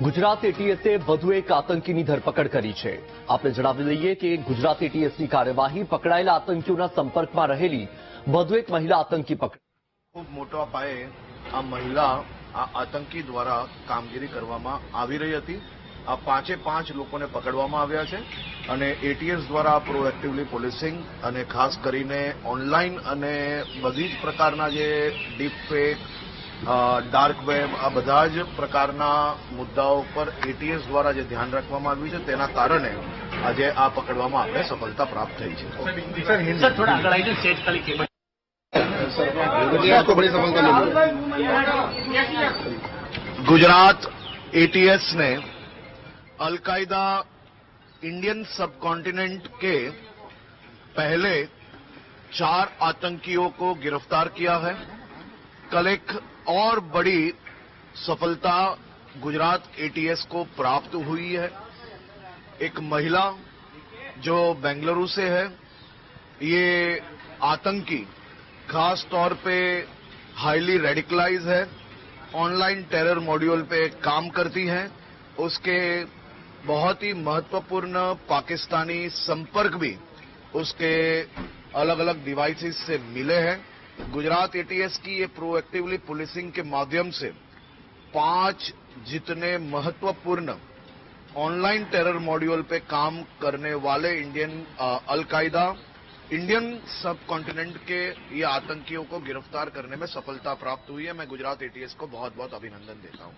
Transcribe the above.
ગુજરાત એટીએસે વધુ એક આતંકીની ધરપકડ કરી છે। આપણે જણાવી દઈએ કે ગુજરાત એટીએસની કાર્યવાહી પકડાયેલા આતંકીઓના સંપર્કમાં રહેલી વધુ એક મહિલા આતંકી પકડી। ખૂબ મોટા પાયે આ મહિલા આતંકી દ્વારા કામગીરી કરવામાં આવી રહી હતી। આ પાંચે પાંચ લોકોને પકડવામાં આવ્યા છે અને એટીએસ દ્વારા પ્રોએક્ટિવલી પોલીસિંગ અને ખાસ કરીને ઓનલાઈન અને બધી જ પ્રકારના જે ડીપ ફેક ડાર્ક વેબ આ બધા જ પ્રકારના મુદ્દાઓ પર એટીએસ દ્વારા જે ધ્યાન રાખવામાં આવ્યું છે તેના કારણે આજે આ પકડવામાં આપણે સફળતા પ્રાપ્ત થઈ છે। गुजरात एटीएस ने अलकायदा इंडियन सबकॉन्टिनेंट के पहले 4 आतंकियों को गिरफ्तार किया है। कल एक और बड़ी सफलता गुजरात एटीएस को प्राप्त हुई है। एक महिला जो बेंगलुरु से है, ये आतंकी खास तौर पे हाईली रेडिकलाइज है, ऑनलाइन टेरर मॉड्यूल पे काम करती है। उसके बहुत ही महत्वपूर्ण पाकिस्तानी संपर्क भी उसके अलग अलग डिवाइसेस से मिले हैं। गुजरात एटीएस की ये प्रोएक्टिवली पुलिसिंग के माध्यम से 5 जितने महत्वपूर्ण ऑनलाइन टेरर मॉड्यूल पे काम करने वाले अलकायदा इंडियन सब कॉन्टिनेंट के ये आतंकियों को गिरफ्तार करने में सफलता प्राप्त हुई है। मैं गुजरात एटीएस को बहुत बहुत अभिनंदन देता हूं।